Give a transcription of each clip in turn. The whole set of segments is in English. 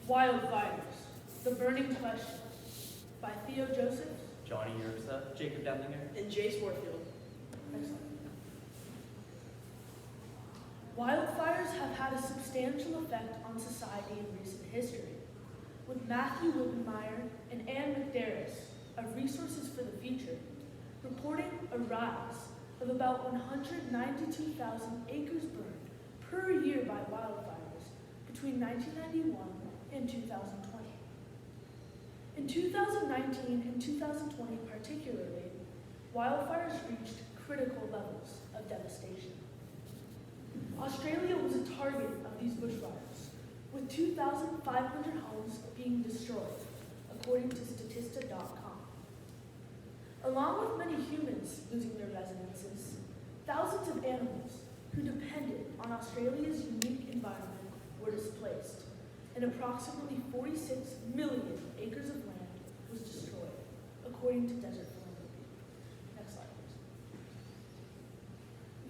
Wildfires, The Burning Question, by Theo Joseph, Johnny Ursa, Jacob Demlinger, and Jace Warfield. Excellent. Wildfires have had a substantial effect on society in recent history, with Matthew Wippenmeyer and Ann McDarris of Resources for the Future reporting a rise of about 192,000 acres burned per year by wildfires between 1991 and 2020. In 2019 and 2020 particularly, wildfires reached critical levels of devastation. Australia was a target of these bushfires, with 2,500 homes being destroyed, according to Statista.com. Along with many humans losing their residences, thousands of animals who depended on Australia's unique environment were displaced, and approximately 46 million acres of land was destroyed, according to Desert Philanthropy. Next slide,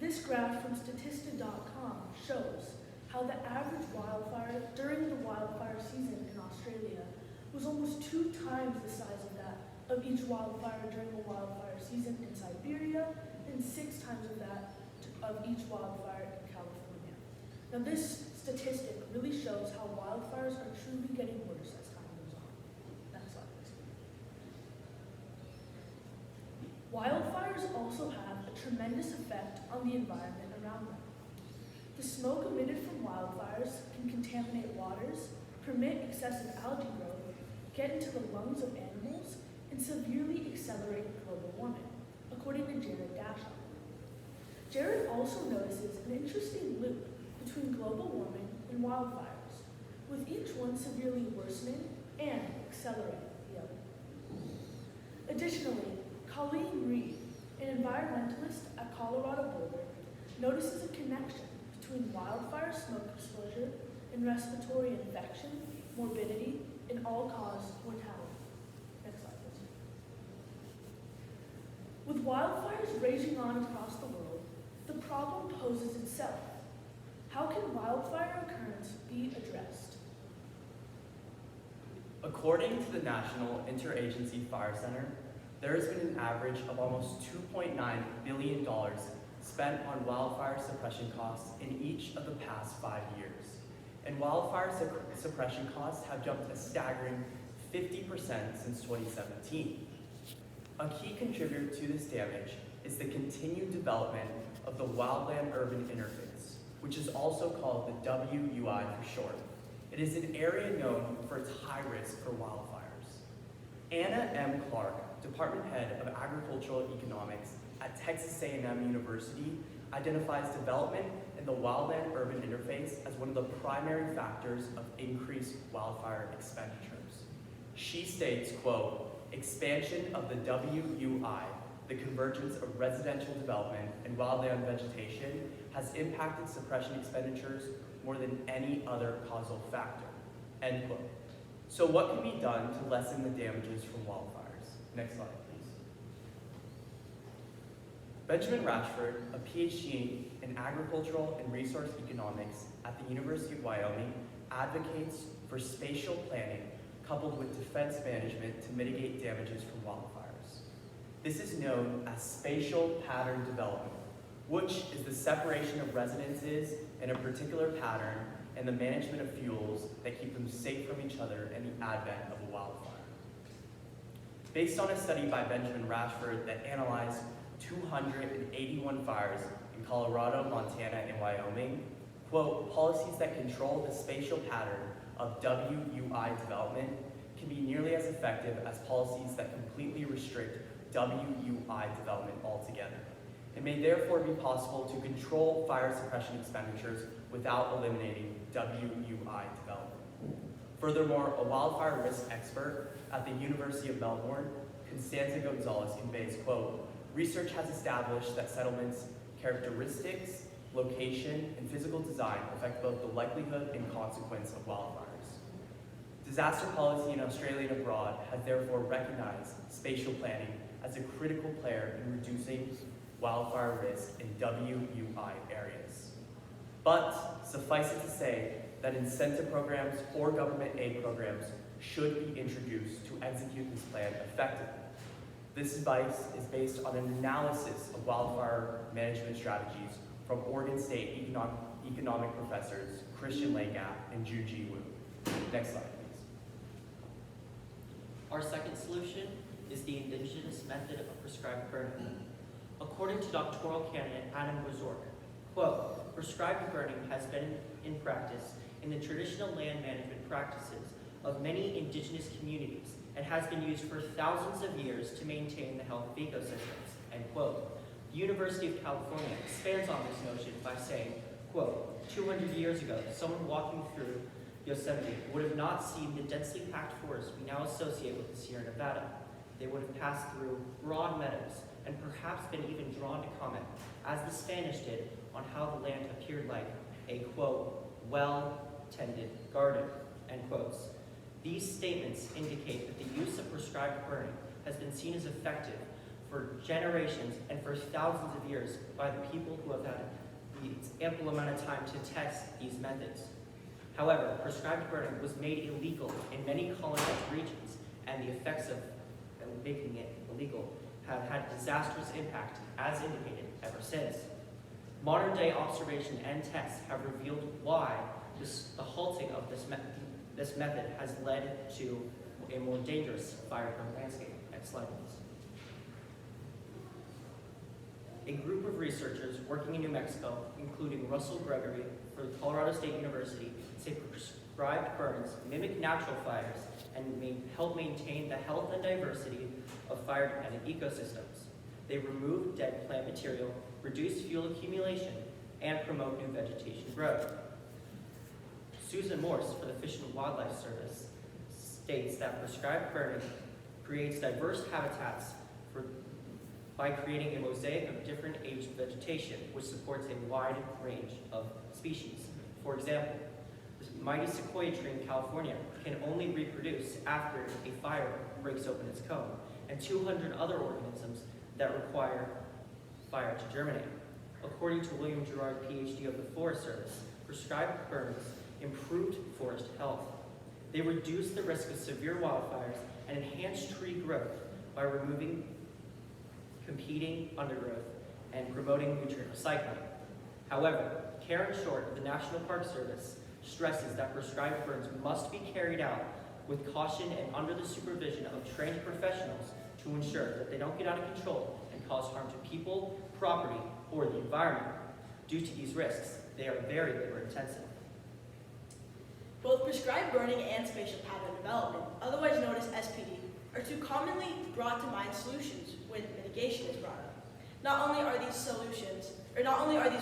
please. This graph from Statista.com shows how the average wildfire during the wildfire season in Australia was almost 2 times the size of that of each wildfire during the wildfire season in Siberia, and 6 times of that of each wildfire in California. Now this statistic really shows how wildfires are truly getting worse as time goes on. Next slide, please. Wildfires also have a tremendous effect on the environment around them. The smoke emitted from wildfires can contaminate waters, permit excessive algae growth, get into the lungs of animals, and severely accelerate global warming, according to Jared Dashon. Jared also notices an interesting loop between global warming and wildfires, with each one severely worsening and accelerating the other. Additionally, Colleen Reed, an environmentalist at Colorado Boulder, notices a connection between wildfire smoke exposure and respiratory infection, morbidity, and all-cause mortality. Next slide, please. With wildfires raging on across the world, the problem poses itself. How can wildfire occurrence be addressed? According to the National Interagency Fire Center, there has been an average of almost $2.9 billion spent on wildfire suppression costs in each of the past 5 years. And wildfire suppression costs have jumped a staggering 50% since 2017. A key contributor to this damage is the continued development of the wildland-urban interface, which is also called the WUI for short. It is an area known for its high risk for wildfires. Anna M. Clark, Department Head of Agricultural Economics at Texas A&M University, identifies development in the wildland-urban interface as one of the primary factors of increased wildfire expenditures. She states, quote, "Expansion of the WUI, the convergence of residential development and wildland vegetation, has impacted suppression expenditures more than any other causal factor," end quote. So what can be done to lessen the damages from wildfires? Next slide, please. Benjamin Rashford, a PhD in agricultural and resource economics at the University of Wyoming, advocates for spatial planning coupled with defense management to mitigate damages from wildfires. This is known as spatial pattern development, which is the separation of residences in a particular pattern and the management of fuels that keep them safe from each other in the advent of a wildfire. Based on a study by Benjamin Rashford that analyzed 281 fires in Colorado, Montana, and Wyoming, quote, "Policies that control the spatial pattern of WUI development can be nearly as effective as policies that completely restrict WUI development altogether. It may therefore be possible to control fire suppression expenditures without eliminating WUI development." Furthermore, a wildfire risk expert at the University of Melbourne, Constanza Gonzalez, conveys, quote, "Research has established that settlements' characteristics, location, and physical design affect both the likelihood and consequence of wildfires. Disaster policy in Australia and abroad has therefore recognized spatial planning as a critical player in reducing wildfire risk in WUI areas. But suffice it to say that incentive programs or government aid programs should be introduced to execute this plan effectively. This advice is based on an analysis of wildfire management strategies from Oregon State economic professors Christian Langap and Juji Wu. Next slide, please. Our second solution is the indigenous method of prescribed burning. According to doctoral candidate Adam Grzork, quote, prescribed burning has been in practice in the traditional land management practices of many indigenous communities and has been used for thousands of years to maintain the health of ecosystems, end quote. The University of California expands on this notion by saying, quote, 200 years ago, someone walking through Yosemite would have not seen the densely packed forest we now associate with the Sierra Nevada. They would have passed through broad meadows and perhaps been even drawn to comment, as the Spanish did, on how the land appeared like a, quote, well-tended garden, end quotes. These statements indicate that the use of prescribed burning has been seen as effective for generations and for thousands of years by the people who have had the ample amount of time to test these methods. However, prescribed burning was made illegal in many colonized regions, and the effects of making it illegal have had disastrous impact, as indicated, ever since. Modern day observation and tests have revealed why the halting of this method has led to a more dangerous fire-prone landscape. Next slide, please. A group of researchers working in New Mexico, including Russell Gregory for Colorado State University, say prescribed burns mimic natural fires and help maintain the health and diversity of fire-dependent ecosystems. They remove dead plant material, reduce fuel accumulation, and promote new vegetation growth. Susan Morse for the Fish and Wildlife Service states that prescribed burning creates diverse habitats by creating a mosaic of different aged vegetation, which supports a wide range of species. For example, the mighty sequoia tree in California can only reproduce after a fire breaks open its cone, and 200 other organisms that require fire to germinate. According to William Gerard, PhD of the Forest Service, prescribed burns improved forest health. They reduce the risk of severe wildfires and enhance tree growth by removing competing undergrowth and promoting nutrient recycling. However, Karen Short of the National Park Service stresses that prescribed burns must be carried out with caution and under the supervision of trained professionals to ensure that they don't get out of control and cause harm to people, property, or the environment. Due to these risks, they are very labor intensive. Both prescribed burning and spatial pattern development, otherwise known as SPD, are two commonly brought to mind solutions when mitigation is brought up. Not only are these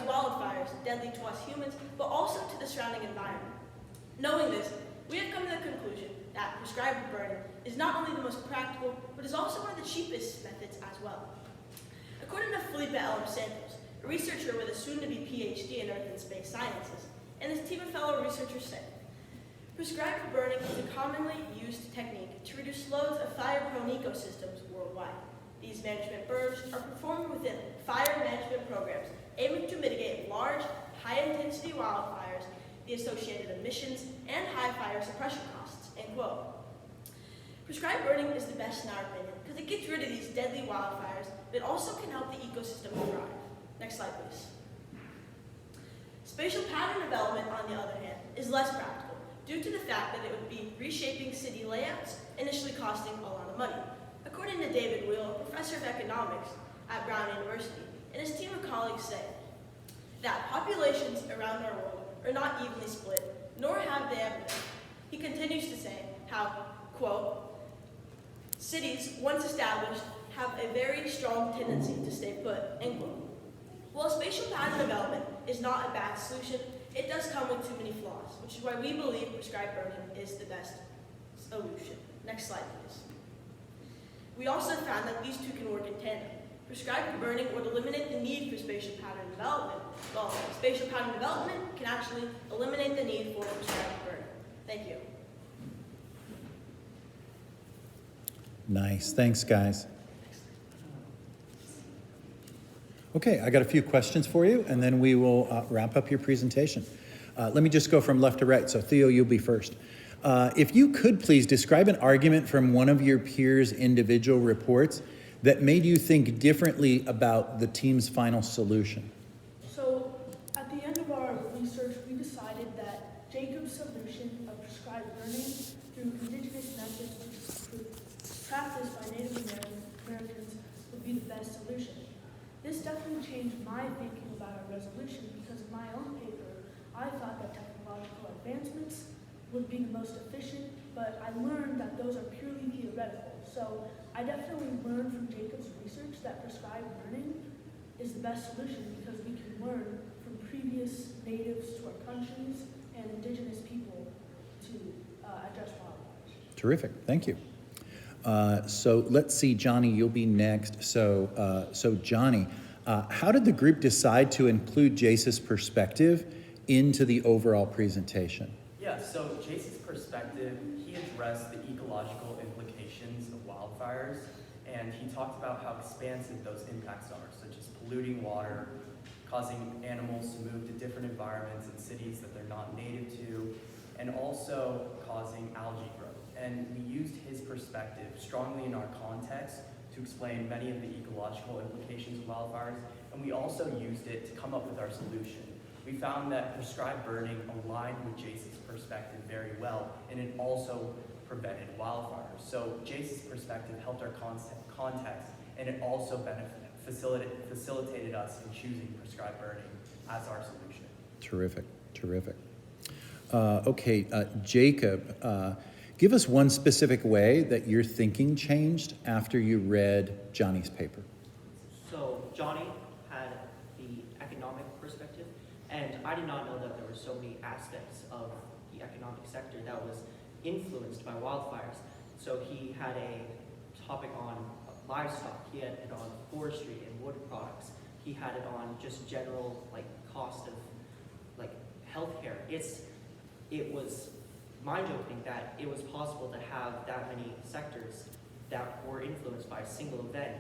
wildfires deadly to us humans, but also to the surrounding environment. Knowing this, we have come to the conclusion that prescribed burning is not only the most practical, but is also one of the cheapest methods as well. According to Felipe L. Santos, a researcher with a soon-to-be PhD in Earth and Space Sciences, and his team of fellow researchers said, prescribed burning is a commonly used technique to reduce loads of fire-prone ecosystems worldwide. These management burns are performed within fire management programs aiming to mitigate large, high-intensity wildfires, the associated emissions, and high fire suppression costs, end quote. Prescribed burning is the best in our opinion because it gets rid of these deadly wildfires, but also can help the ecosystem thrive. Next slide, please. Spatial pattern development, on the other hand, is less practical due to the fact that it would be reshaping city layouts, initially costing a lot of money. According to David Wheel, a professor of economics at Brown University, and his team of colleagues say that populations around our world are not evenly split, nor have they ever been. He continues to say how, quote, cities, once established, have a very strong tendency to stay put, end quote. While spatial pattern development is not a bad solution, it does come with too many flaws, which is why we believe prescribed burning is the best solution. Next slide, please. We also found that these two can work in tandem. Prescribed burning would eliminate the need for spatial pattern development, while spatial pattern development can actually eliminate the need for prescribed burning. Thank you. Nice. Thanks, guys. Okay, I got a few questions for you, and then we will wrap up your presentation. Let me just go from left to right. So Theo, you'll be first. If you could please describe an argument from one of your peers' individual reports that made you think differently about the team's final solution. So, at the end of our research, we decided that Jacob's solution of prescribed burning through indigenous methods, which is practiced by Native Americans, would be the best solution. This definitely changed my thinking about our resolution because in my own paper, I thought that technological advancements would be the most efficient, but I learned that those are purely theoretical. So I definitely learned from Jacob's research that prescribed burning is the best solution because we can learn from previous natives to our countries and indigenous people to address wildfires. Terrific, thank you. So let's see, Johnny, you'll be next. So Johnny, how did the group decide to include Jace's perspective into the overall presentation? Yeah, so Jason's perspective, he addressed the ecological implications of wildfires, and he talked about how expansive those impacts are, such as polluting water, causing animals to move to different environments and cities that they're not native to, and also causing algae growth. And we used his perspective strongly in our context to explain many of the ecological implications of wildfires, and we also used it to come up with our solution. We found that prescribed burning aligned with Jason's perspective very well, and it also prevented wildfires. So Jason's perspective helped our context, and it also facilitated us in choosing prescribed burning as our solution. Terrific, terrific. Jacob, give us one specific way that your thinking changed after you read Johnny's paper. So Johnny had the economic perspective, and I did not know that there were so many aspects of the economic sector that was influenced by wildfires. So he had a topic on livestock, he had it on forestry and wood products, he had it on just general cost of healthcare. It was mind-opening that it was possible to have that many sectors that were influenced by a single event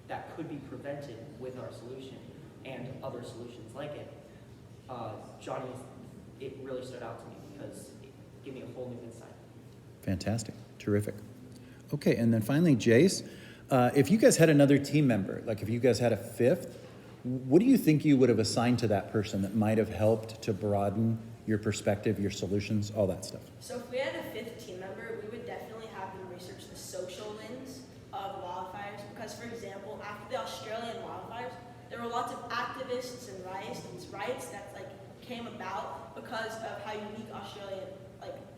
that could be prevented with our solution and other solutions like it. It really stood out to me because it gave me a whole new insight. Fantastic, terrific. Okay, and then finally, Jace, if you guys had another team member, like if you guys had a fifth, what do you think you would have assigned to that person that might have helped to broaden your perspective, your solutions, all that stuff? So if we had a fifth team member, we would definitely have them research the social lens of wildfires because, for example, after the Australian wildfires, there were lots of activists and riots that came about because of how unique Australian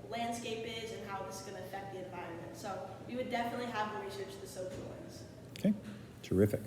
landscape is and how this is going to affect the environment. So we would definitely have them research the social lens. Okay, terrific.